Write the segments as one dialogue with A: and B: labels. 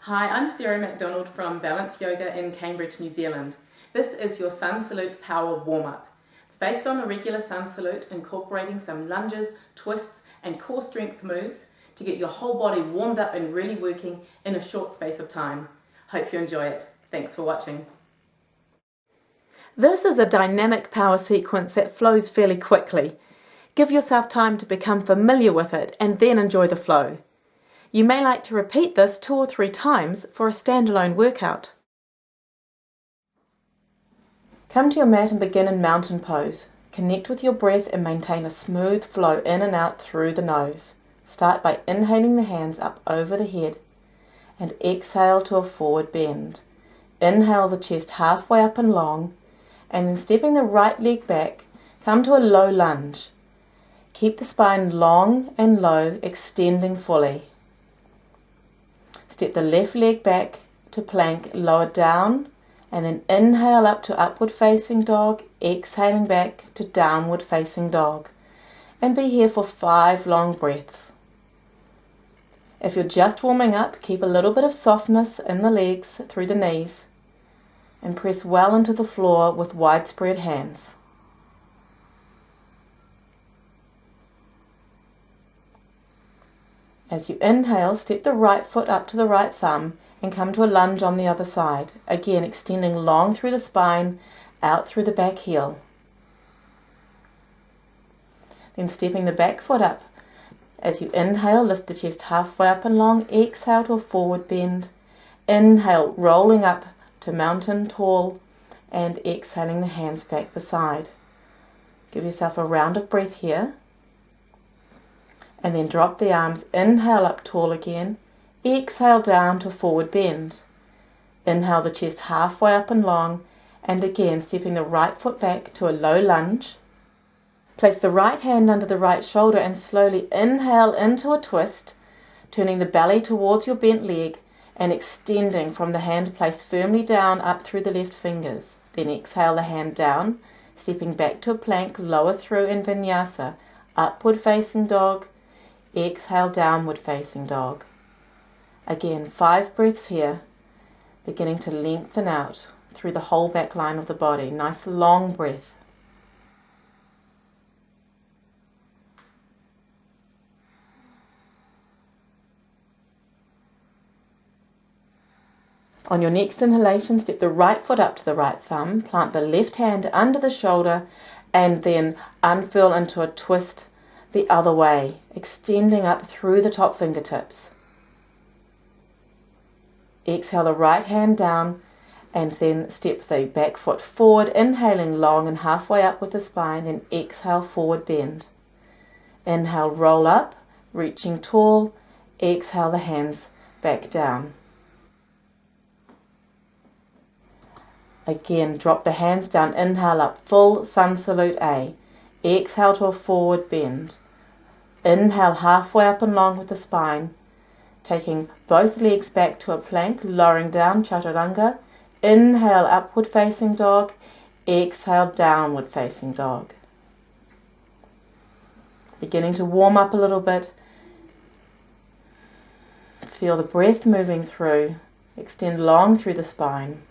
A: Hi, I'm Sarah MacDonald from Balance Yoga in Cambridge, New Zealand. This is your Sun Salute Power Warm-Up. It's based on a regular Sun Salute, incorporating some lunges, twists and core strength moves to get your whole body warmed up and really working in a short space of time. Hope you enjoy it. Thanks for watching. This is a dynamic power sequence that flows fairly quickly. Give yourself time to become familiar with it and then enjoy the flow. You may like to repeat this 2 or 3 times for a standalone workout. Come to your mat and begin in mountain pose. Connect with your breath and maintain a smooth flow in and out through the nose. Start by inhaling the hands up over the head and exhale to a forward bend. Inhale the chest halfway up and long, and then stepping the right leg back, come to a low lunge. Keep the spine long and low, extending fully. Step the left leg back to plank, lower down, and then inhale up to upward facing dog, exhaling back to downward facing dog. And be here for 5 long breaths. If you're just warming up, keep a little bit of softness in the legs through the knees and press well into the floor with widespread hands. As you inhale, step the right foot up to the right thumb and come to a lunge on the other side. Again, extending long through the spine, out through the back heel. Then stepping the back foot up. As you inhale, lift the chest halfway up and long. Exhale to a forward bend. Inhale, rolling up to mountain tall, and exhaling the hands back beside. Give yourself a round of breath here. And then drop the arms, inhale up tall again, exhale down to forward bend. Inhale the chest halfway up and long, and again stepping the right foot back to a low lunge. Place the right hand under the right shoulder and slowly inhale into a twist, turning the belly towards your bent leg and extending from the hand placed firmly down up through the left fingers. Then exhale the hand down, stepping back to a plank, lower through in vinyasa, upward facing dog. Exhale, downward facing dog. Again, 5 breaths here, beginning to lengthen out through the whole back line of the body. Nice long breath. On your next inhalation, step the right foot up to the right thumb, plant the left hand under the shoulder, and then unfurl into a twist the other way, extending up through the top fingertips. Exhale the right hand down and then step the back foot forward, inhaling long and halfway up with the spine, then exhale forward bend. Inhale, roll up, reaching tall, exhale the hands back down. Again, drop the hands down, inhale up, full Sun Salute A. Exhale to a forward bend. Inhale halfway up and long with the spine, taking both legs back to a plank, lowering down, chaturanga. Inhale, upward facing dog. Exhale, downward facing dog. Beginning to warm up a little bit. Feel the breath moving through. Extend long through the spine.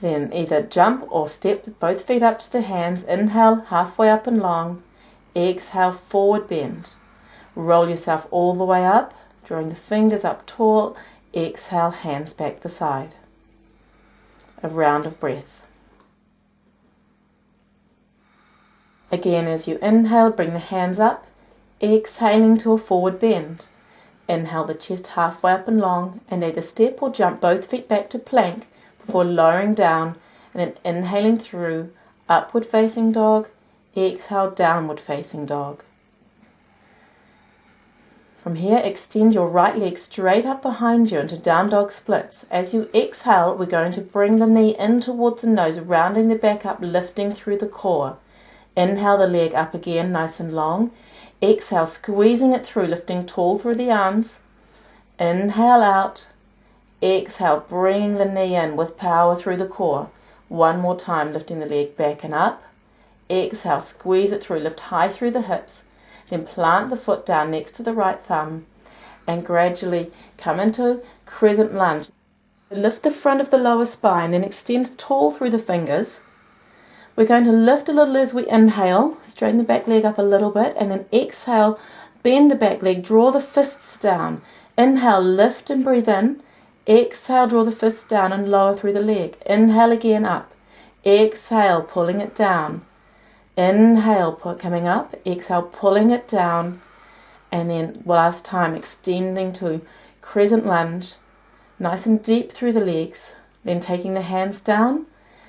A: Then either jump or step both feet up to the hands. Inhale, halfway up and long. Exhale, forward bend. Roll yourself all the way up, drawing the fingers up tall. Exhale, hands back beside. A round of breath. Again, as you inhale, bring the hands up. Exhaling to a forward bend. Inhale the chest halfway up and long, and either step or jump both feet back to plank before lowering down and then inhaling through upward facing dog, exhale downward facing dog. From here, extend your right leg straight up behind you into down dog splits. As you exhale, we're going to bring the knee in towards the nose, rounding the back up, lifting through the core. Inhale the leg up again, nice and long. Exhale, squeezing it through, lifting tall through the arms. Inhale out. Exhale, bringing the knee in with power through the core. One more time, lifting the leg back and up. Exhale, squeeze it through, lift high through the hips. Then plant the foot down next to the right thumb and gradually come into crescent lunge. Lift the front of the lower spine, then extend tall through the fingers. We're going to lift a little as we inhale, straighten the back leg up a little bit, and then exhale, bend the back leg, draw the fists down. Inhale, lift and breathe in. Exhale, draw the fists down and lower through the leg. Inhale again, up. Exhale, pulling it down. Inhale, coming up. Exhale, pulling it down. And then last time, extending to crescent lunge. Nice and deep through the legs. Then taking the hands down,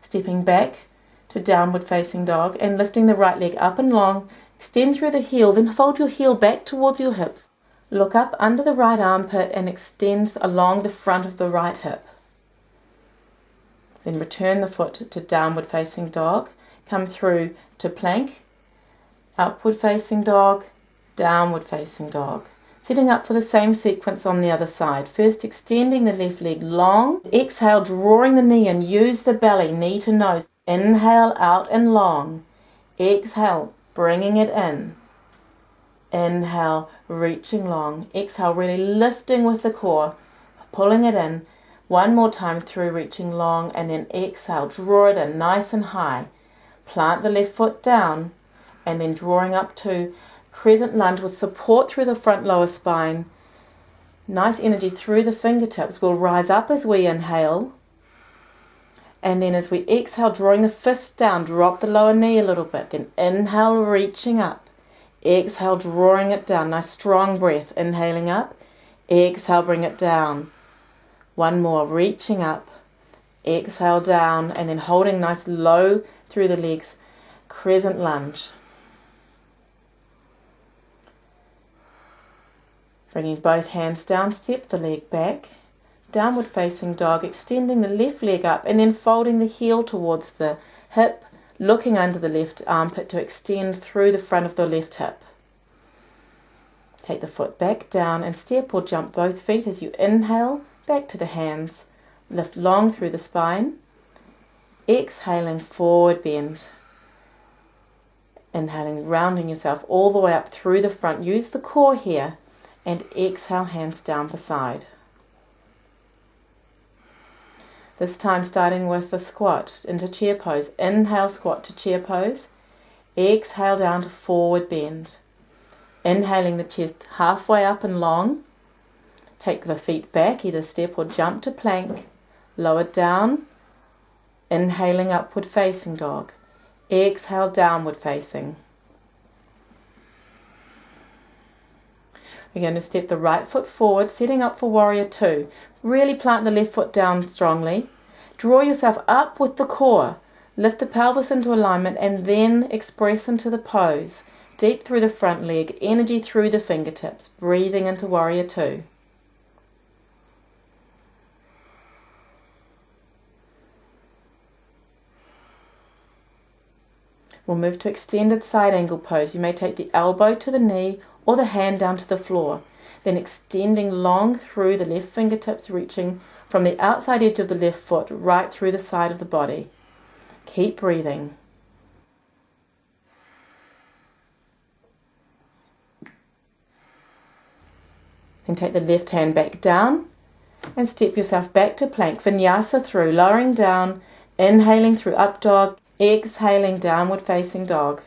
A: stepping back to downward facing dog and lifting the right leg up and long. Extend through the heel, then fold your heel back towards your hips. Look up under the right armpit and extend along the front of the right hip. Then return the foot to downward facing dog. Come through to plank, upward facing dog, downward facing dog. Setting up for the same sequence on the other side. First extending the left leg long. Exhale, drawing the knee in. Use the belly, knee to nose. Inhale, out and long. Exhale, bringing it in. Inhale, reaching long. Exhale, really lifting with the core, pulling it in. One more time through, reaching long, and then exhale, draw it in nice and high. Plant the left foot down, and then drawing up to crescent lunge with support through the front lower spine. Nice energy through the fingertips. We'll rise up as we inhale. And then as we exhale, drawing the fists down, drop the lower knee a little bit. Then inhale, reaching up. Exhale, drawing it down. Nice strong breath. Inhaling up. Exhale, bring it down. One more, reaching up. Exhale, down. And then holding nice low through the legs. Crescent lunge. Bringing both hands down, step the leg back. Downward facing dog, extending the left leg up and then folding the heel towards the hip, looking under the left armpit to extend through the front of the left hip. Take the foot back down and step or jump both feet as you inhale, back to the hands. Lift long through the spine. Exhaling, forward bend. Inhaling, rounding yourself all the way up through the front. Use the core here. And exhale, hands down beside. This time starting with the squat into chair pose. Inhale, squat to chair pose. Exhale down to forward bend. Inhaling the chest halfway up and long. Take the feet back, either step or jump to plank. Lower down. Inhaling, upward facing dog. Exhale, downward facing. We're going to step the right foot forward, setting up for warrior two. Really plant the left foot down strongly. Draw yourself up with the core. Lift the pelvis into alignment and then express into the pose. Deep through the front leg, energy through the fingertips. Breathing into warrior two. We'll move to extended side angle pose. You may take the elbow to the knee or the hand down to the floor. Then extending long through the left fingertips, reaching from the outside edge of the left foot right through the side of the body. Keep breathing. Then take the left hand back down and step yourself back to plank. Vinyasa through, lowering down, inhaling through up dog, exhaling downward facing dog.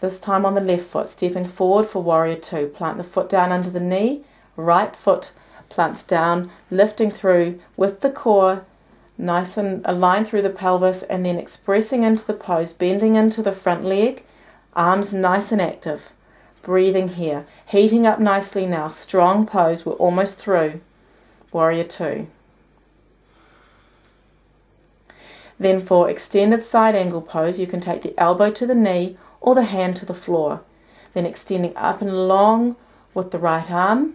A: This time on the left foot, stepping forward for warrior two. Plant the foot down under the knee, right foot plants down, lifting through with the core, nice and aligned through the pelvis, and then expressing into the pose, bending into the front leg, arms nice and active. Breathing here, heating up nicely now, strong pose, we're almost through. Warrior two. Then for extended side angle pose, you can take the elbow to the knee or the hand to the floor. Then extending up and long with the right arm.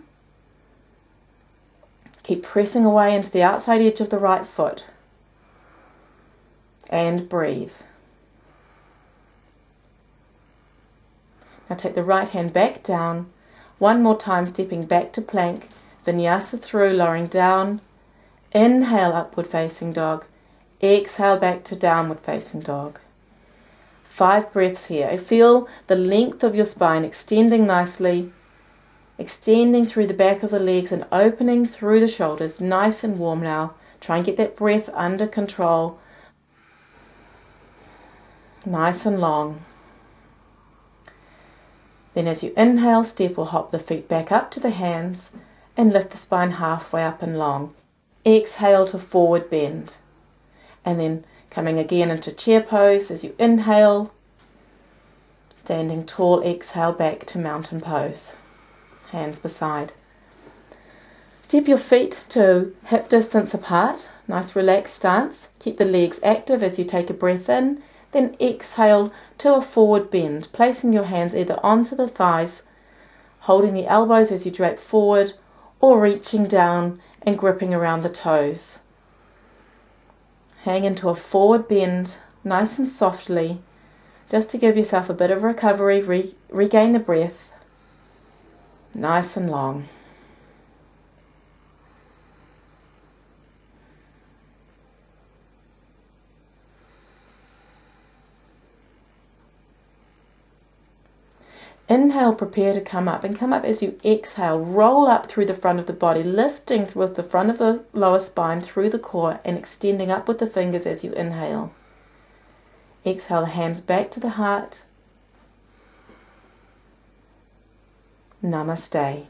A: Keep pressing away into the outside edge of the right foot. And breathe. Now take the right hand back down. One more time, stepping back to plank. Vinyasa through, lowering down. Inhale, upward facing dog. Exhale back to downward facing dog. 5 breaths here. Feel the length of your spine extending nicely, extending through the back of the legs and opening through the shoulders. Nice and warm now. Try and get that breath under control. Nice and long. Then as you inhale, step or hop the feet back up to the hands and lift the spine halfway up and long. Exhale to forward bend. And then coming again into chair pose as you inhale. Standing tall, exhale back to mountain pose. Hands beside. Step your feet to hip distance apart. Nice relaxed stance. Keep the legs active as you take a breath in. Then exhale to a forward bend, placing your hands either onto the thighs, holding the elbows as you drape forward, or reaching down and gripping around the toes. Hang into a forward bend, nice and softly, just to give yourself a bit of recovery, regain the breath, nice and long. Inhale, prepare to come up, and come up as you exhale. Roll up through the front of the body, lifting with the front of the lower spine through the core and extending up with the fingers as you inhale. Exhale, the hands back to the heart. Namaste.